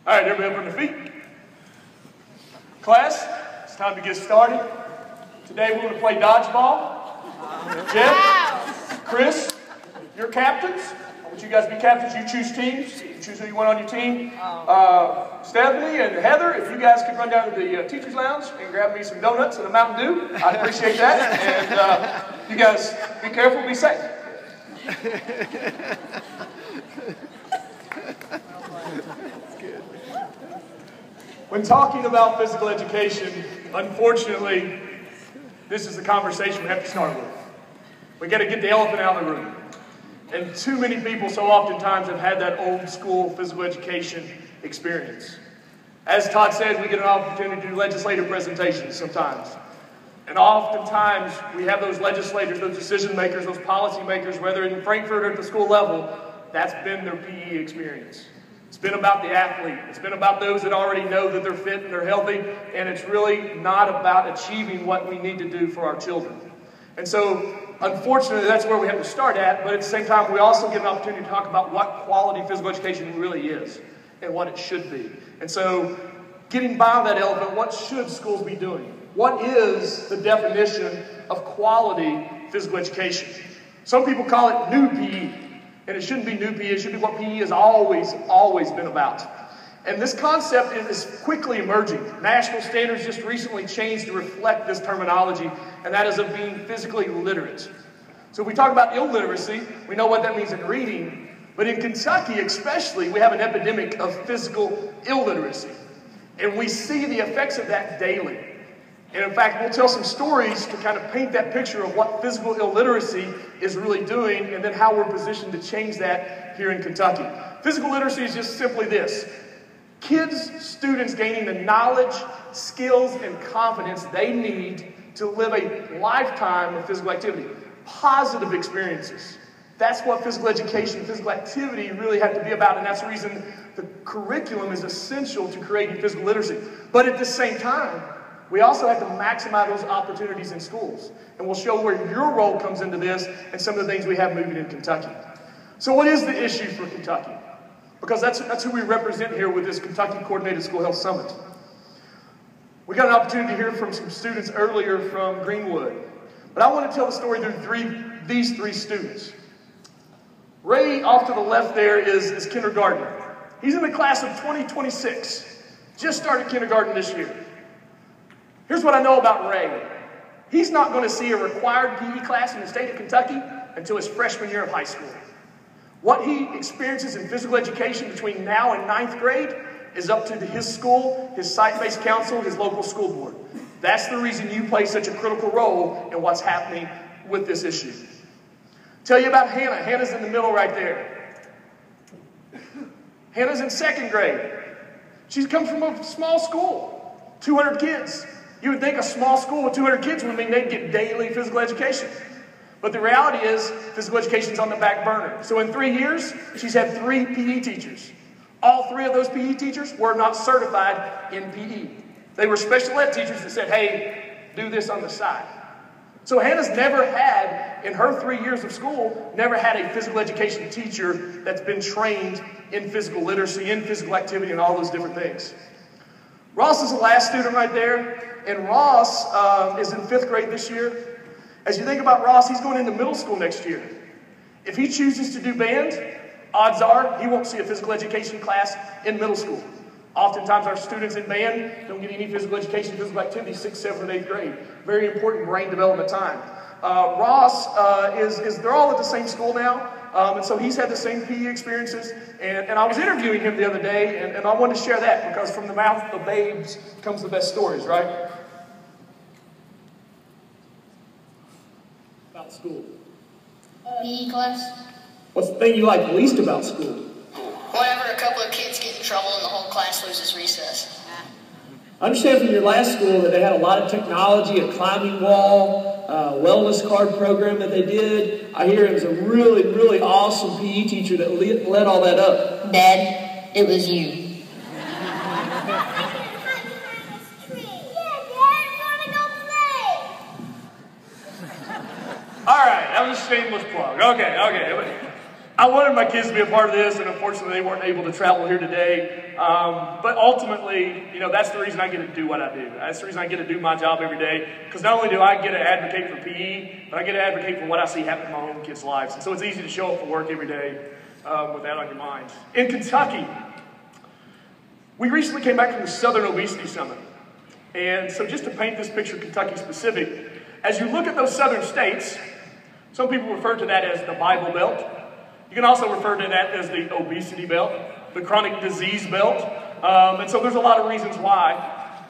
All right, everybody up on their feet. Class, it's time to get started. Today we're going to play dodgeball. Jeff, Chris, you're captains. I want you guys to be captains. You choose teams. You choose who you want on your team. Stephanie and Heather, if you guys could run down to the teacher's lounge and grab me some donuts and a Mountain Dew, I'd appreciate that. And you guys, be careful, be safe. When talking about physical education, unfortunately, this is the conversation we have to start with. We got to get the elephant out of the room. And too many people so oftentimes have had that old school physical education experience. As Todd said, we get an opportunity to do legislative presentations sometimes. And oftentimes we have those legislators, those decision makers, those policy makers, whether in Frankfurt or at the school level, that's been their PE experience. It's been about the athlete. It's been about those that already know that they're fit and they're healthy, and it's really not about achieving what we need to do for our children. And so, unfortunately, that's where we have to start at, but at the same time, we also get an opportunity to talk about what quality physical education really is and what it should be. And so, getting by that elephant, what should schools be doing? What is the definition of quality physical education? Some people call it new PE. And it shouldn't be new PE, it should be what PE has always been about. And this concept is quickly emerging. National standards just recently changed to reflect this terminology, and that is of being physically literate. So if we talk about illiteracy, we know what that means in reading, but in Kentucky especially, we have an epidemic of physical illiteracy. And we see the effects of that daily. And in fact, we'll tell some stories to kind of paint that picture of what physical illiteracy is really doing and then how we're positioned to change that here in Kentucky. Physical literacy is just simply this. Kids, students gaining the knowledge, skills, and confidence they need to live a lifetime of physical activity. Positive experiences. That's what physical education, physical activity really have to be about, and that's the reason the curriculum is essential to creating physical literacy. But at the same time, we also have to maximize those opportunities in schools. And we'll show where your role comes into this and some of the things we have moving in Kentucky. So what is the issue for Kentucky? Because that's who we represent here with this Kentucky Coordinated School Health Summit. We got an opportunity to hear from some students earlier from Greenwood. But I want to tell the story through these three students. Ray, off to the left there, is kindergarten. He's in the class of 2026. Just started kindergarten this year. Here's what I know about Ray. He's not going to see a required PE class in the state of Kentucky until his freshman year of high school. What he experiences in physical education between now and 9th grade is up to his school, his site-based council, his local school board. That's the reason you play such a critical role in what's happening with this issue. Tell you about Hannah. Hannah's in the middle right there. Hannah's in 2nd grade. She comes from a small school, 200 kids. You would think a small school with 200 kids would mean they'd get daily physical education. But the reality is, physical education's on the back burner. So in 3 years, she's had 3 PE teachers. All 3 of those PE teachers were not certified in PE. They were special ed teachers that said, hey, do this on the side. So Hannah's never had, in her 3 years of school, never had a physical education teacher that's been trained in physical literacy, in physical activity, and all those different things. Ross is the last student right there. And Ross is in 5th grade this year. As you think about Ross, he's going into middle school next year. If he chooses to do band, odds are he won't see a physical education class in middle school. Oftentimes our students in band don't get any physical education, physical activity 6th, 7th, and 8th grade. Very important brain development time. Ross, they're all at the same school now. And so he's had the same PE experiences. And I was interviewing him the other day, and I wanted to share that because from the mouth of babes comes the best stories, right? About school. PE class. What's the thing you like least about school? Whenever a couple of kids get in trouble and the whole class loses recess. I understand from your last school that they had a lot of technology, a climbing wall, wellness card program that they did. I hear it was a really, really awesome PE teacher that led all that up. Dad, it was you. All right, that was a shameless plug. Okay. I wanted my kids to be a part of this, and unfortunately they weren't able to travel here today. But ultimately, that's the reason I get to do what I do. That's the reason I get to do my job every day. Because not only do I get to advocate for PE, but I get to advocate for what I see happen in my own kids' lives. And so it's easy to show up for work every day with that on your mind. In Kentucky, we recently came back from the Southern Obesity Summit. And so just to paint this picture Kentucky specific, as you look at those southern states, some people refer to that as the Bible Belt. You can also refer to that as the obesity belt, the chronic disease belt. And so there's a lot of reasons why.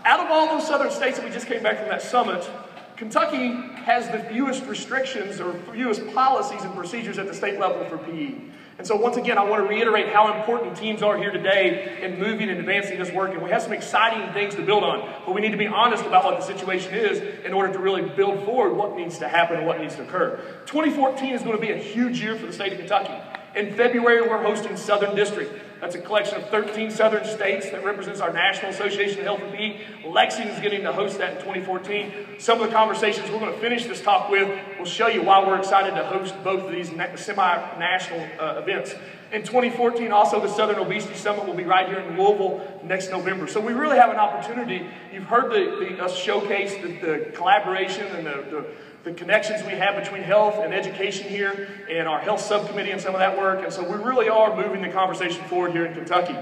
Out of all those southern states that we just came back from that summit, Kentucky has the fewest restrictions or fewest policies and procedures at the state level for PE. And so once again, I want to reiterate how important teams are here today in moving and advancing this work. And we have some exciting things to build on, but we need to be honest about what the situation is in order to really build forward what needs to happen and what needs to occur. 2014 is going to be a huge year for the state of Kentucky. In February, we're hosting Southern District. That's a collection of 13 southern states that represents our National Association of Health and PE. Lexington's getting to host that in 2014. Some of the conversations we're going to finish this talk with will show you why we're excited to host both of these semi-national events. In 2014, also the Southern Obesity Summit will be right here in Louisville next November. So we really have an opportunity. You've heard us showcase the collaboration and the connections we have between health and education here and our health subcommittee and some of that work. And so we really are moving the conversation forward here in Kentucky.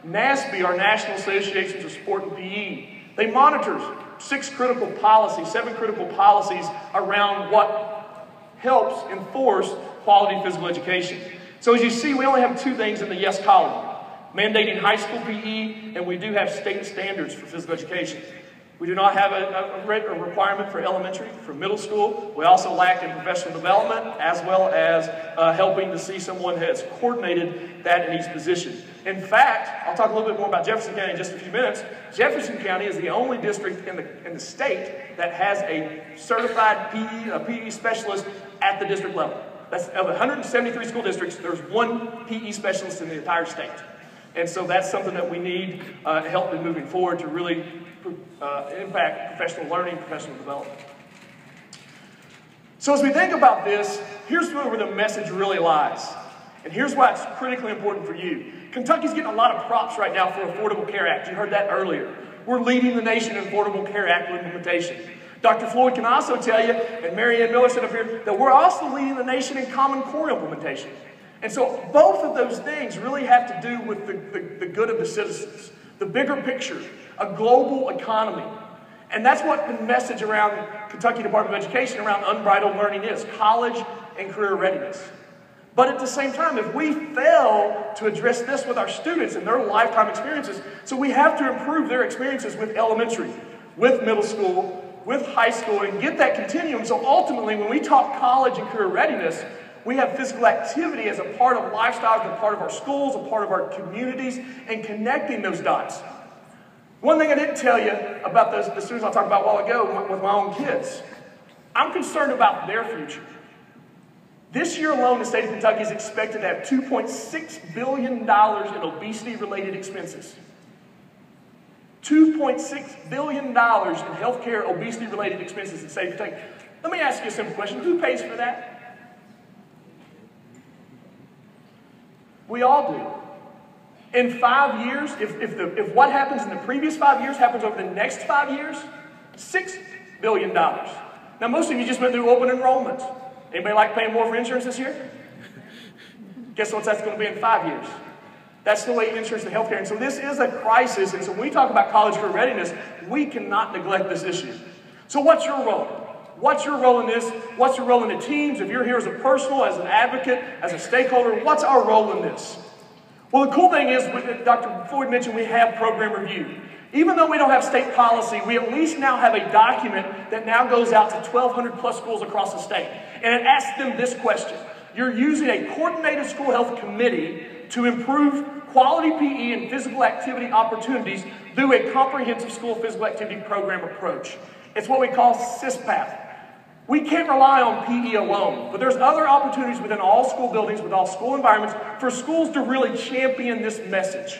NASPE, our National Associations of Sport and PE, they monitor 7 critical policies around what helps enforce quality physical education. So as you see, we only have 2 things in the yes column: mandating high school PE, and we do have state standards for physical education. We do not have a requirement for elementary, for middle school. We also lack in professional development, as well as helping to see someone has coordinated that in each position. In fact, I'll talk a little bit more about Jefferson County in just a few minutes. Jefferson County is the only district in the state that has a certified PE specialist at the district level. That's of 173 school districts, there's 1 PE specialist in the entire state. And so that's something that we need to help in moving forward to really impact professional learning, professional development. So as we think about this, here's where the message really lies. And here's why it's critically important for you. Kentucky's getting a lot of props right now for Affordable Care Act. You heard that earlier. We're leading the nation in Affordable Care Act implementation. Dr. Floyd can also tell you, and Mary Ann Miller said up here, that we're also leading the nation in Common Core implementation. And so both of those things really have to do with the good of the citizens, the bigger picture, a global economy. And that's what the message around Kentucky Department of Education around unbridled learning is: college and career readiness. But at the same time, if we fail to address this with our students and their lifetime experiences, so we have to improve their experiences with elementary, with middle school, with high school, and get that continuum. So ultimately, when we talk college and career readiness, we have physical activity as a part of lifestyle, as a part of our schools, a part of our communities, and connecting those dots. One thing I didn't tell you about the students I talked about a while ago with my own kids, I'm concerned about their future. This year alone, the state of Kentucky is expected to have $2.6 billion in obesity-related expenses. $2.6 billion in healthcare obesity-related expenses in the state of Kentucky. Let me ask you a simple question. Who pays for that? We all do. In 5 years, if what happens in the previous 5 years happens over the next 5 years, $6 billion. Now, most of you just went through open enrollment. Anybody like paying more for insurance this year? Guess what that's going to be in 5 years? That's the way insurance and healthcare. And so this is a crisis. And so when we talk about college career readiness, we cannot neglect this issue. So what's your role? What's your role in this? What's your role in the teams? If you're here as a personal, as an advocate, as a stakeholder, what's our role in this? Well, the cool thing is, Dr. Floyd mentioned, we have program review. Even though we don't have state policy, we at least now have a document that now goes out to 1,200 plus schools across the state. And it asks them this question: you're using a coordinated school health committee to improve quality PE and physical activity opportunities through a comprehensive school physical activity program approach. It's what we call CSPATH. We can't rely on PE alone, but there's other opportunities within all school buildings, with all school environments, for schools to really champion this message.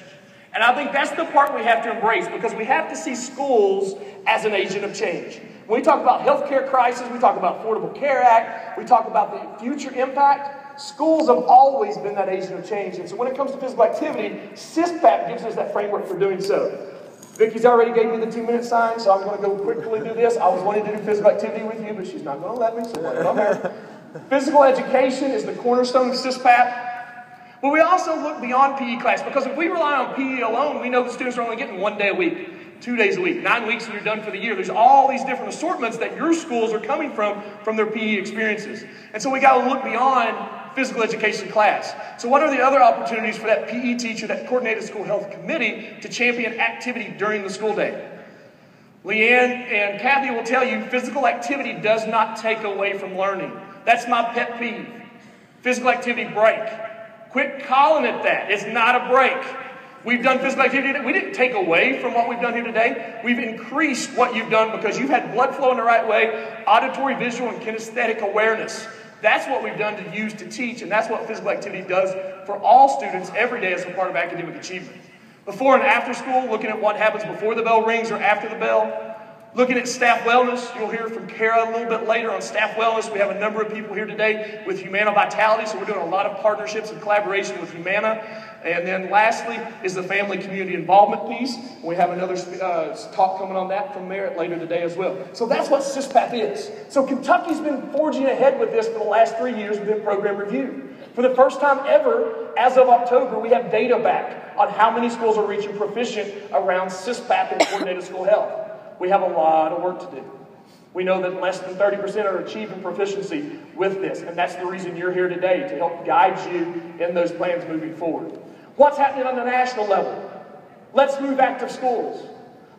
And I think that's the part we have to embrace, because we have to see schools as an agent of change. When we talk about healthcare crisis, we talk about Affordable Care Act, we talk about the future impact. schools have always been that agent of change. And so when it comes to physical activity, CSPAP gives us that framework for doing so. Vicky's already gave me the 2-minute sign, so I'm going to go quickly do this. I was wanting to do physical activity with you, but she's not going to let me, so blame it on her. Physical education is the cornerstone of CSPAP. But we also look beyond PE class, because if we rely on PE alone, we know the students are only getting 1 day a week, 2 days a week, 9 weeks when you're done for the year. There's all these different assortments that your schools are coming from their PE experiences. And so we got to look beyond physical education class. So what are the other opportunities for that PE teacher, that coordinated school health committee, to champion activity during the school day? Leanne and Kathy will tell you physical activity does not take away from learning. That's my pet peeve. Physical activity break. Quit calling it that. It's not a break. We've done physical activity today. We didn't take away from what we've done here today. We've increased what you've done because you've had blood flow in the right way, auditory, visual, and kinesthetic awareness. That's what we've done to use to teach, and that's what physical activity does for all students every day as a part of academic achievement. Before and after school, looking at what happens before the bell rings or after the bell. Looking at staff wellness, you'll hear from Kara a little bit later on staff wellness. We have a number of people here today with Humana Vitality, so we're doing a lot of partnerships and collaboration with Humana. And then lastly is the family community involvement piece. We have another talk coming on that from Merritt later today as well. So that's what CSPAP is. So Kentucky's been forging ahead with this for the last 3 years within program review. For the first time ever, as of October, we have data back on how many schools are reaching proficient around CSPAP and coordinated school health. We have a lot of work to do. We know that less than 30% are achieving proficiency with this, and that's the reason you're here today, to help guide you in those plans moving forward. What's happening on the national level? Let's Move Active Schools.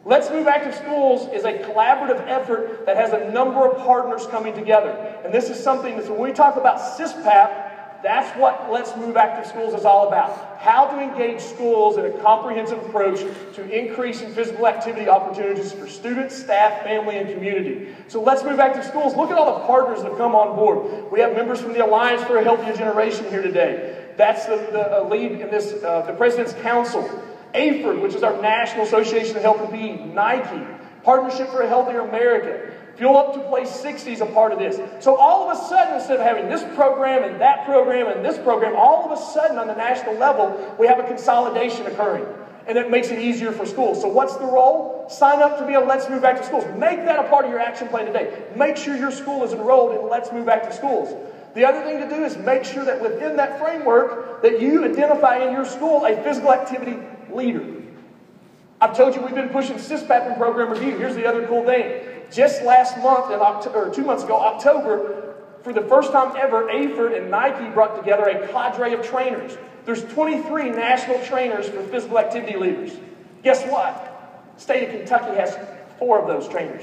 Let's Move Active Schools is a collaborative effort that has a number of partners coming together. And this is something that when we talk about CSPAP, that's what Let's Move Active Schools is all about. How to engage schools in a comprehensive approach to increasing physical activity opportunities for students, staff, family, and community. So Let's Move Active Schools, look at all the partners that have come on board. We have members from the Alliance for a Healthier Generation here today. That's the lead in this, the President's Council. AFERD, which is our National Association of Health and PE. Nike, Partnership for a Healthier America. Fuel Up to Place 60 is a part of this. So all of a sudden, instead of having this program and that program and this program, all of a sudden on the national level, we have a consolidation occurring. And it makes it easier for schools. So what's the role? Sign up to be a Let's Move Active Schools. Make that a part of your action plan today. Make sure your school is enrolled in Let's Move Active Schools. The other thing to do is make sure that within that framework that you identify in your school a physical activity leader. I've told you we've been pushing CSPAP in program review. Here's the other cool thing. Just last month, or 2 months ago, October, for the first time ever, AFERD and Nike brought together a cadre of trainers. There's 23 national trainers for physical activity leaders. Guess what? The state of Kentucky has 4 of those trainers.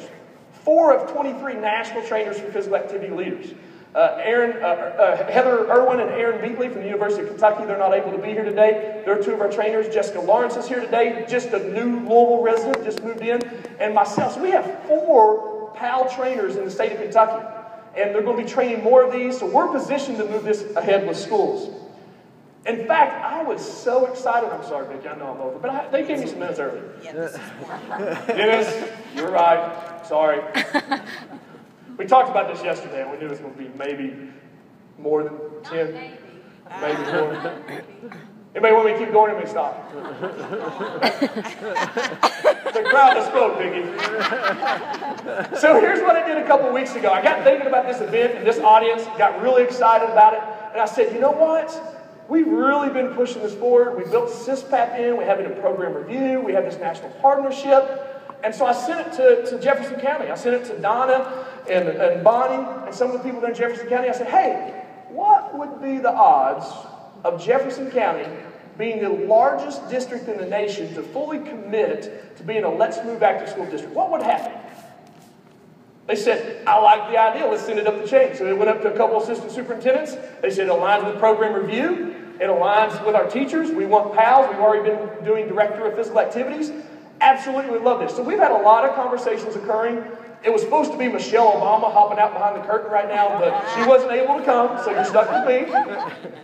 4 of 23 national trainers for physical activity leaders. Heather Irwin and Aaron Beatley from the University of Kentucky, they're not able to be here today. They're 2 of our trainers. Jessica Lawrence is here today, just a new Louisville resident, just moved in, and myself. So we have 4 PAL trainers in the state of Kentucky, and they're going to be training more of these, so we're positioned to move this ahead with schools. In fact, I was so excited. I'm sorry, Vicki, I know I'm over, but they gave me some minutes early. Dennis, you're right. Sorry. We talked about this yesterday, and we knew it was going to be maybe more than 10. Maybe more. Anybody want me to keep going or me stop? The crowd has spoke, Vicki. So here's what I did a couple weeks ago. I got thinking about this event and this audience, got really excited about it, and I said, you know what? We've really been pushing this forward. We built CSPAP in. We have it in program review. We have this national partnership. And so I sent it to Jefferson County. I sent it to Donna and Bonnie and some of the people there in Jefferson County. I said, hey, what would be the odds of Jefferson County being the largest district in the nation to fully commit to being a Let's Move Active School district? What would happen? They said, I like the idea. Let's send it up the chain. So they went up to a couple assistant superintendents. They said it aligns with program review. It aligns with our teachers. We want PALs. We've already been doing director of physical activities. Absolutely love this. So we've had a lot of conversations occurring. It was supposed to be Michelle Obama hopping out behind the curtain right now, but she wasn't able to come, so you're stuck with me.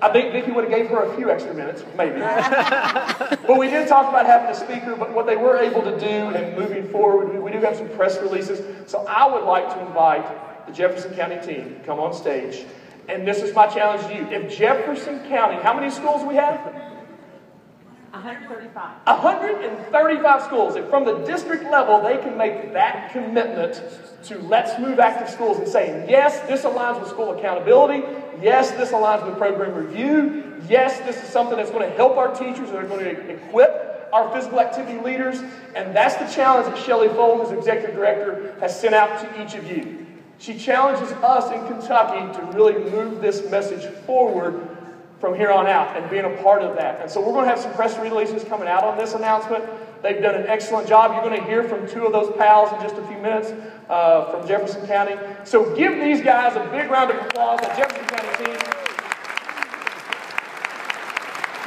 I think Vicki would have gave her a few extra minutes, maybe. But we did talk about having a speaker, but what they were able to do and moving forward, we do have some press releases. So I would like to invite the Jefferson County team to come on stage And this is my challenge to you. If Jefferson County, how many schools we have? 135. 135 schools. If from the district level they can make that commitment to Let's Move Active Schools and saying, yes, this aligns with school accountability. Yes, this aligns with program review. Yes, this is something that's going to help our teachers, that are going to equip our physical activity leaders. And that's the challenge that Shelley Folden, as executive director, has sent out to each of you. She challenges us in Kentucky to really move this message forward from here on out and being a part of that. And so we're going to have some press releases coming out on this announcement. They've done an excellent job. You're going to hear from two of those pals in just a few minutes from Jefferson County. So give these guys a big round of applause, the Jefferson County team.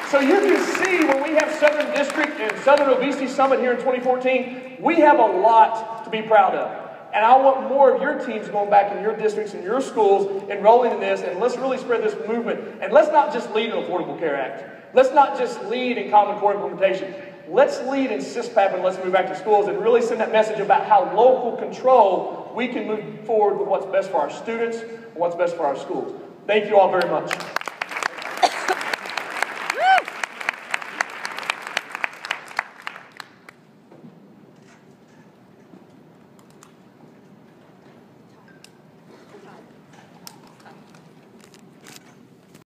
So you can see when we have Southern District and Southern Obesity Summit here in 2014, we have a lot to be proud of. And I want more of your teams going back in your districts and your schools enrolling in this, and let's really spread this movement. And let's not just lead in Affordable Care Act. Let's not just lead in Common Core implementation. Let's lead in CSPAP and Let's Move Back to Schools and really send that message about how local control we can move forward with what's best for our students and what's best for our schools. Thank you all very much.